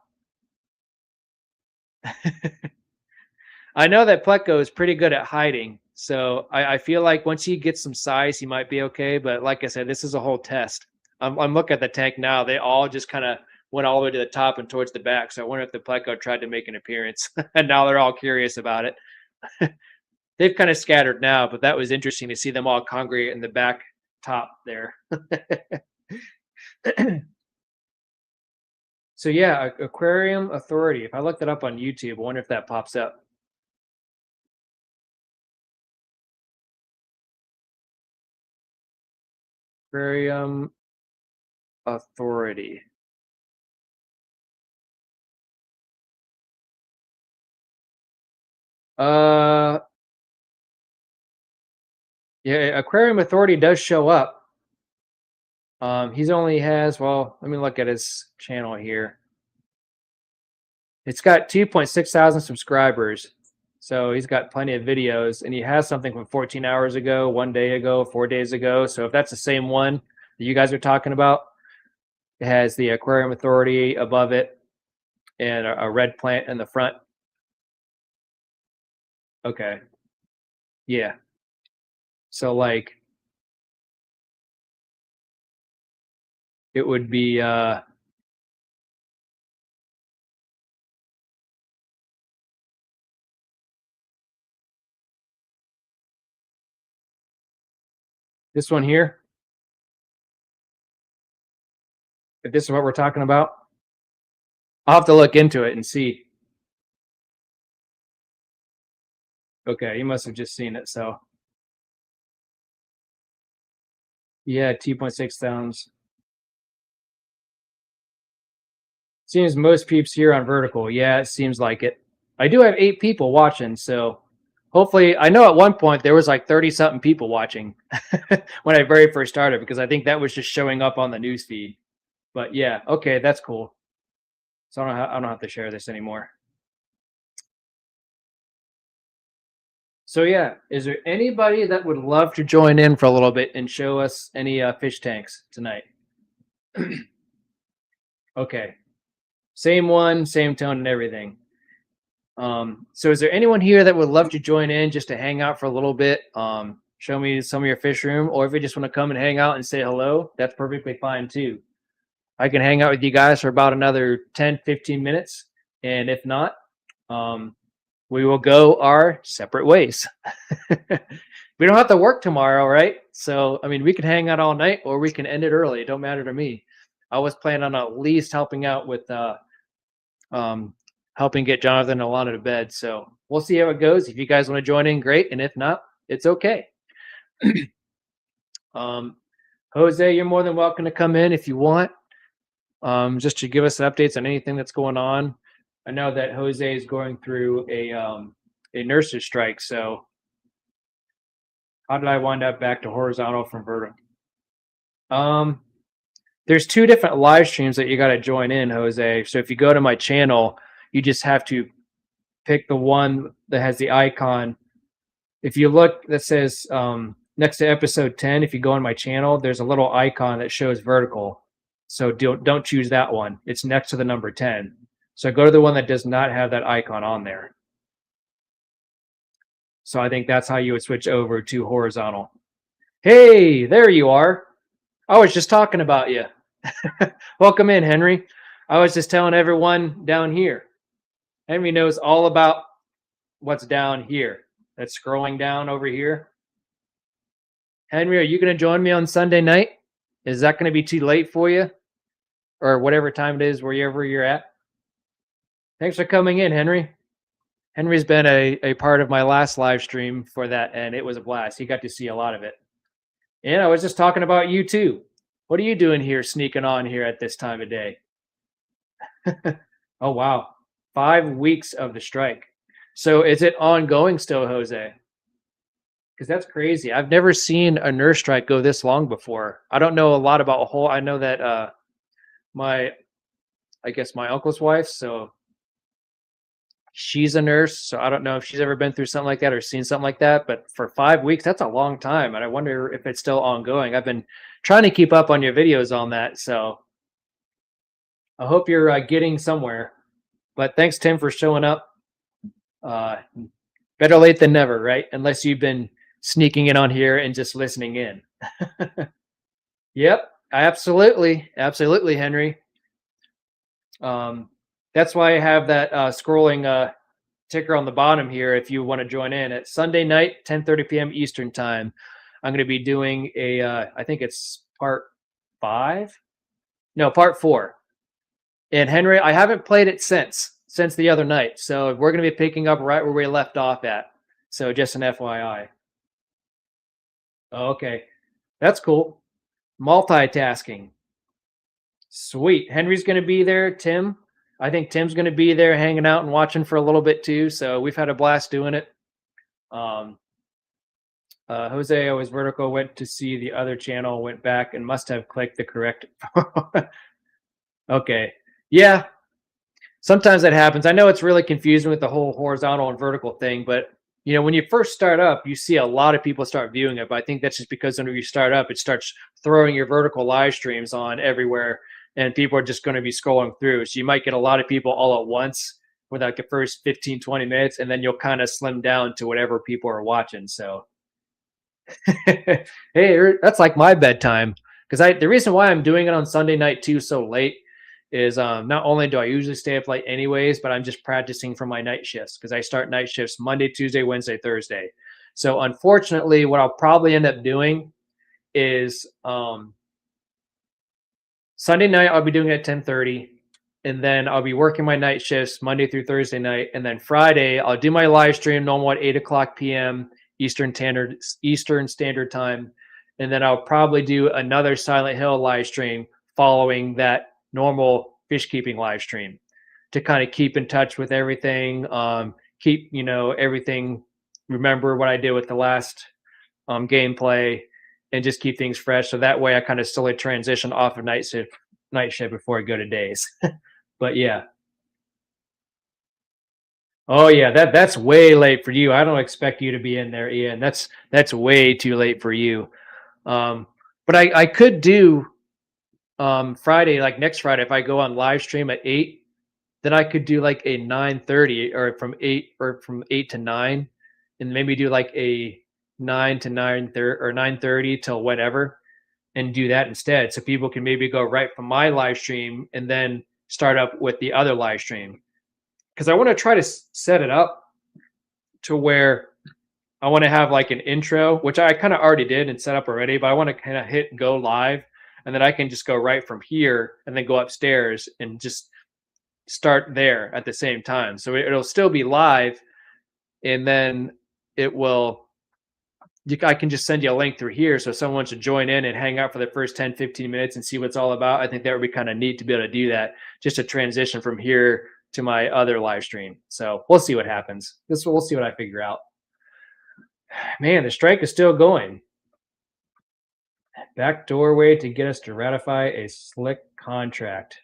I know that Pleco is pretty good at hiding, so I feel like once he gets some size, he might be okay. But like I said, this is a whole test. I'm looking at the tank now. They all just kind of went all the way to the top and towards the back. So I wonder if the Pleco tried to make an appearance, and now they're all curious about it. They've kind of scattered now, but that was interesting to see them all congregate in the back top there. So yeah, Aquarium Authority. If I looked it up on YouTube, I wonder if that pops up. Aquarium Authority. Yeah, Aquarium Authority does show up. He's only has, well, let me look at his channel here. It's got 2.6 thousand subscribers. So he's got plenty of videos, and he has something from 14 hours ago, 1 day ago, 4 days ago. So if that's the same one that you guys are talking about, it has the Aquarium Authority above it and a red plant in the front. Okay. Yeah. So like it would be this one here. If this is what we're talking about, I'll have to look into it and see. Okay, you must have just seen it. So yeah, 2.6 thousand. Seems most peeps here on vertical. Yeah, it seems like it. I do have 8 people watching, so hopefully, I know at one point there was like 30 something people watching when I very first started because I think that was just showing up on the news feed. But yeah, okay, that's cool. So I don't have to share this anymore. So yeah, is there anybody that would love to join in for a little bit and show us any fish tanks tonight? Okay, same one, same tone and everything. So is there anyone here that would love to join in just to hang out for a little bit? Show me some of your fish room, or if you just want to come and hang out and say hello, that's perfectly fine too. I can hang out with you guys for about another 10, 15 minutes. And if not, we will go our separate ways. We don't have to work tomorrow, right? So, I mean, we can hang out all night or we can end it early. It don't matter to me. I was planning on at least helping out with helping get Jonathan and Alana to bed. So we'll see how it goes. If you guys want to join in, great. And if not, it's okay. Jose, you're more than welcome to come in if you want. Just to give us updates on anything that's going on. I know that Jose is going through a nurse's strike. So how did I wind up back to horizontal from vertical? There's 2 different live streams that you got to join in, Jose. So if you go to my channel, you just have to pick the one that has the icon. If you look, that says next to episode 10, if you go on my channel, there's a little icon that shows vertical. So don't choose that one. It's next to the number 10. So go to the one that does not have that icon on there. So I think that's how you would switch over to horizontal. Hey, there you are. I was just talking about you. Welcome in, Henry. I was just telling everyone down here. Henry knows all about what's down here. That's scrolling down over here. Henry, are you going to join me on Sunday night Is that going to be too late for you, or whatever time it is wherever you're at? Thanks for coming in, Henry. Henry's been a part of my last live stream for that, and it was a blast. He got to see a lot of it. And I was just talking about you too. What are you doing here, sneaking on here at this time of day? Oh, wow. 5 weeks of the strike. So is it ongoing still, Jose? Because that's crazy. I've never seen a nurse strike go this long before. I don't know a lot about a whole. I know that I guess my uncle's wife, so she's a nurse. So I don't know if she's ever been through something like that or seen something like that. But for 5 weeks, that's a long time. And I wonder if it's still ongoing. I've been trying to keep up on your videos on that. So I hope you're getting somewhere. But thanks, Tim, for showing up. Better late than never, right? Unless you've been sneaking in on here and just listening in. Yep, absolutely, Henry. That's why I have that scrolling ticker on the bottom here. If you want to join in at Sunday night, 10:30 p.m. Eastern time, I'm going to be doing I think it's part 4. And Henry, I haven't played it since the other night, so we're going to be picking up right where we left off at. So just an FYI. Okay, that's cool. Multitasking. Sweet. Henry's going to be there. Tim, I think Tim's going to be there hanging out and watching for a little bit too. So we've had a blast doing it. Jose always vertical went to see the other channel, went back and must have clicked the correct. Okay. Yeah. Sometimes that happens. I know it's really confusing with the whole horizontal and vertical thing, but when you first start up, you see a lot of people start viewing it. But I think that's just because when you start up, it starts throwing your vertical live streams on everywhere, and people are just going to be scrolling through. So you might get a lot of people all at once for like the first 15, 20 minutes, and then you'll kind of slim down to whatever people are watching. So, hey, that's like my bedtime. Because the reason why I'm doing it on Sunday night too so late is not only do I usually stay up late anyways, but I'm just practicing for my night shifts because I start night shifts Monday, Tuesday, Wednesday, Thursday. So unfortunately, what I'll probably end up doing is Sunday night I'll be doing it at 10:30, and then I'll be working my night shifts Monday through Thursday night, and then Friday I'll do my live stream normal at 8:00 p.m. Eastern Standard Time, and then I'll probably do another Silent Hill live stream following that normal fish keeping live stream to kind of keep in touch with everything, keep everything, remember what I did with the last gameplay, and just keep things fresh. So that way I kind of slowly transition off of night shift before I go to days. But yeah. Oh yeah, that's way late for you. I don't expect you to be in there, Ian. That's way too late for you. But I could do Friday, like next Friday, if I go on live stream at 8, then I could do like a 9:30 or from 8 to 9, and maybe do like a 9 to 9:30 or 9:30 till whatever, and do that instead. So people can maybe go right from my live stream and then start up with the other live stream. Because I want to try to set it up to where I want to have like an intro, which I kind of already did and set up already, but I want to kind of hit go live. And then I can just go right from here and then go upstairs and just start there at the same time. So it'll still be live, and then I can just send you a link through here. So if someone wants to join in and hang out for the first 10, 15 minutes and see what it's all about, I think that would be kind of neat to be able to do that, just to transition from here to my other live stream. So we'll see what happens. We'll see what I figure out. Man, the strike is still going. Back doorway to get us to ratify a slick contract.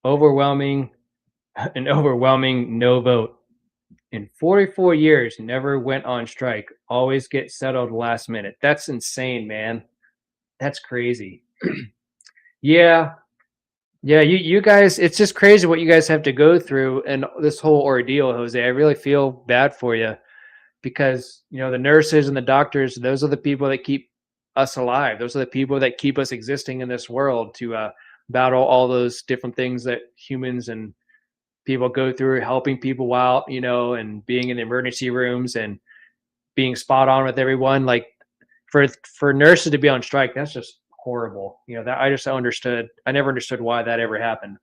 An overwhelming no vote. In 44 years, never went on strike. Always get settled last minute. That's insane, man. That's crazy. Yeah. You guys, it's just crazy what you guys have to go through and this whole ordeal, Jose. I really feel bad for you because, the nurses and the doctors, those are the people that keep us alive. Those are the people that keep us existing in this world to battle all those different things that humans and people go through, helping people out, and being in the emergency rooms and being spot on with everyone. Like for nurses to be on strike, that's just horrible. You know, that I never understood why that ever happened.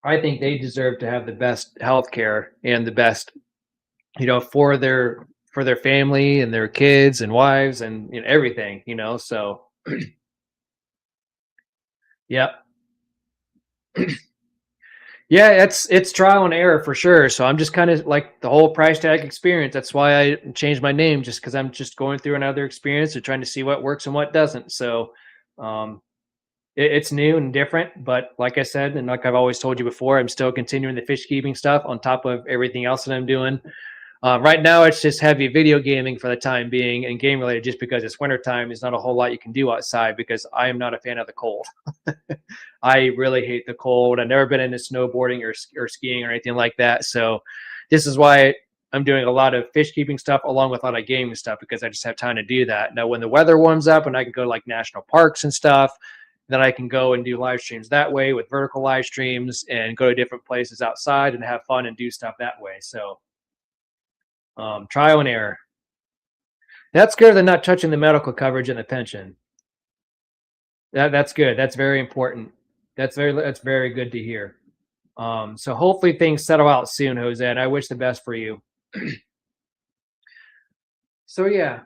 I think they deserve to have the best health care and the best, for their family and their kids and wives and everything, So yeah. Yeah, it's trial and error for sure. So I'm just kind of like the whole price tag experience. That's why I changed my name, just because I'm just going through another experience and trying to see what works and what doesn't. So um, it's new and different, but like I said, and like I've always told you before, I'm still continuing the fish keeping stuff on top of everything else that I'm doing. Right now, it's just heavy video gaming for the time being and game related, just because it's wintertime. There's not a whole lot you can do outside because I am not a fan of the cold. I really hate the cold. I've never been into snowboarding or skiing or anything like that. So this is why I'm doing a lot of fish keeping stuff along with a lot of gaming stuff, because I just have time to do that. Now, when the weather warms up and I can go to like national parks and stuff, then I can go and do live streams that way with vertical live streams and go to different places outside and have fun and do stuff that way. So trial and error. That's good than not touching the medical coverage and the pension. That's good. That's very important. That's very good to hear. So hopefully things settle out soon, Jose, and I wish the best for you. So yeah,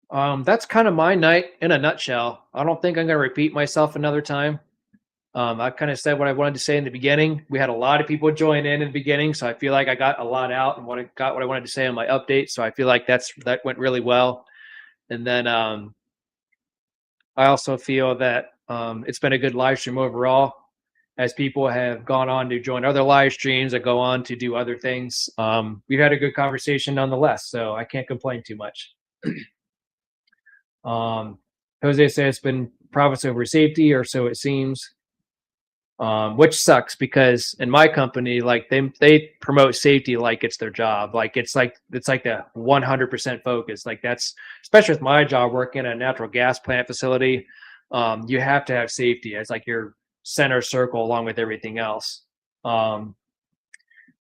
that's kind of my night in a nutshell. I don't think I'm going to repeat myself another time. I kind of said what I wanted to say in the beginning. We had a lot of people join in the beginning, so I feel like I got a lot out and got what I wanted to say on my update. So I feel like that went really well. And then I also feel that it's been a good live stream overall, as people have gone on to join other live streams and go on to do other things. We've had a good conversation nonetheless, so I can't complain too much. Jose says it's been profits over safety, or so it seems, which sucks because in my company, like they promote safety like it's their job, like it's like the 100% focus. Like that's especially with my job working at a natural gas plant facility. You have to have safety as like your center circle along with everything else, and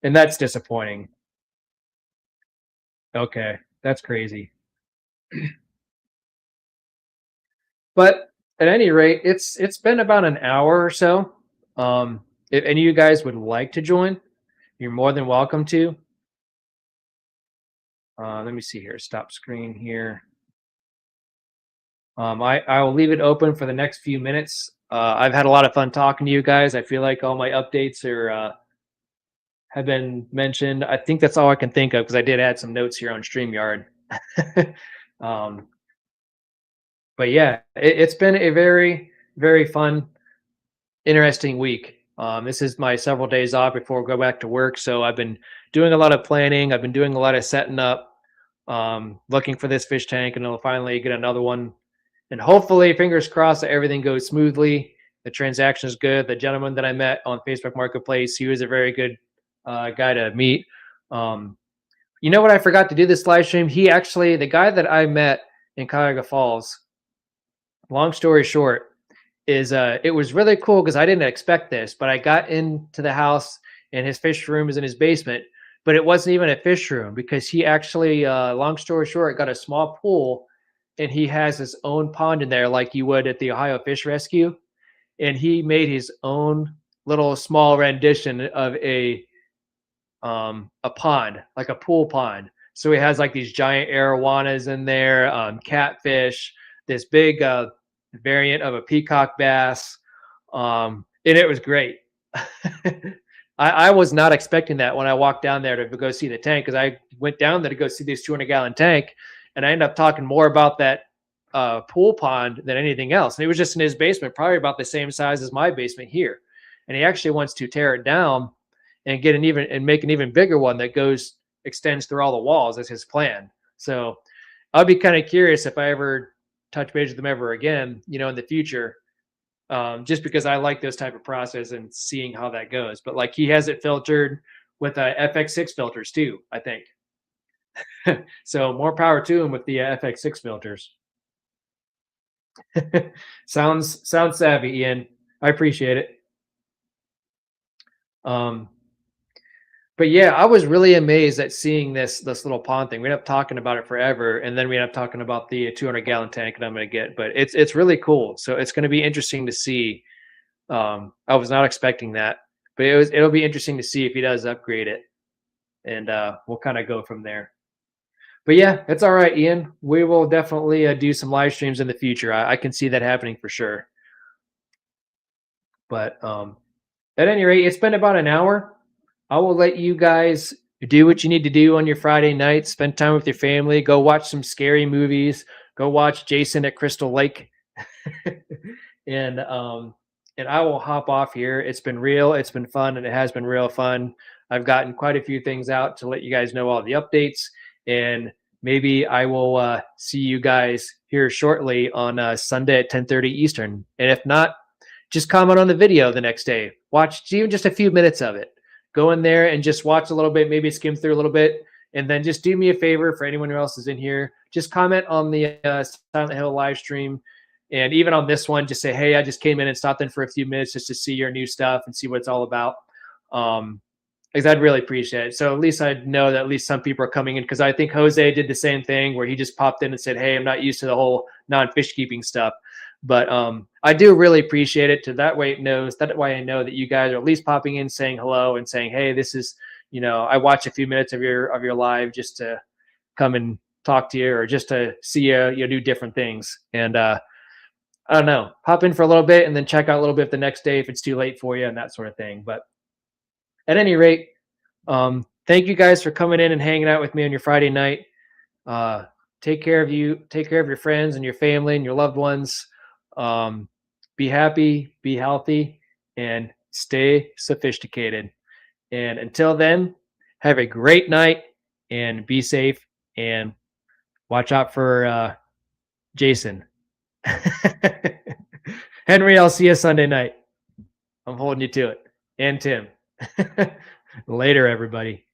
that's disappointing. Okay, that's crazy. But at any rate, it's been about an hour or so. If any of you guys would like to join, you're more than welcome to. Let me see here. Stop screen here. I will leave it open for the next few minutes. I've had a lot of fun talking to you guys. I feel like all my updates are have been mentioned. I think that's all I can think of because I did add some notes here on StreamYard. um, but yeah, it's been a very, very fun, interesting week. This is my several days off before I go back to work. So I've been doing a lot of planning. I've been doing a lot of setting up, looking for this fish tank, and I'll finally get another one. And hopefully, fingers crossed, that everything goes smoothly. The transaction is good. The gentleman that I met on Facebook Marketplace, he was a very good guy to meet. You know what? I forgot to do this live stream. The guy that I met in Cuyahoga Falls, long story short, is it was really cool because I didn't expect this, but I got into the house and his fish room is in his basement, but it wasn't even a fish room because he actually, long story short, got a small pool and he has his own pond in there like you would at the Ohio Fish Rescue. And he made his own little small rendition of a pond, like a pool pond. So he has like these giant arowanas in there, catfish, this big variant of a peacock bass, and it was great. I was not expecting that when I walked down there to go see the tank, because I went down there to go see this 200-gallon tank, and I ended up talking more about that pool pond than anything else. And it was just in his basement, probably about the same size as my basement here. And he actually wants to tear it down and make an even bigger one that extends through all the walls. That's his plan. So I'll be kind of curious if I ever touch base with them ever again, in the future, just because I like those type of process and seeing how that goes. But like he has it filtered with FX6 filters too, I think. So more power to him with the FX6 filters. sounds savvy, Ian. I appreciate it. But yeah, I was really amazed at seeing this little pond thing. We ended up talking about it forever, and then we ended up talking about the 200-gallon tank that I'm going to get. But it's really cool. So it's going to be interesting to see. I was not expecting that, but it'll be interesting to see if he does upgrade it, and we'll kind of go from there. But yeah, it's all right, Ian. We will definitely do some live streams in the future. I can see that happening for sure. But at any rate, it's been about an hour. I will let you guys do what you need to do on your Friday night. Spend time with your family. Go watch some scary movies. Go watch Jason at Crystal Lake. and I will hop off here. It's been real. It's been fun, and it has been real fun. I've gotten quite a few things out to let you guys know all the updates, and maybe I will see you guys here shortly on Sunday at 10:30 Eastern. And if not, just comment on the video the next day. Watch even just a few minutes of it. Go in there and just watch a little bit, maybe skim through a little bit, and then just do me a favor for anyone who else is in here. Just comment on the Silent Hill live stream. And even on this one, just say, hey, I just came in and stopped in for a few minutes just to see your new stuff and see what it's all about. Because I'd really appreciate it. So at least I'd know that at least some people are coming in, because I think Jose did the same thing where he just popped in and said, hey, I'm not used to the whole non-fish keeping stuff. But I do really appreciate it. To that way it knows, that way I know that you guys are at least popping in, saying hello and saying, hey, this is, I watch a few minutes of your live just to come and talk to you, or just to see you do different things. And I don't know, hop in for a little bit and then check out a little bit the next day if it's too late for you and that sort of thing. But at any rate, thank you guys for coming in and hanging out with me on your Friday night. Take care of you. Take care of your friends and your family and your loved ones. Be happy, be healthy, and stay sophisticated. And until then, have a great night and be safe, and watch out for Jason. Henry, I'll see you Sunday night. I'm holding you to it. And Tim. Later, everybody.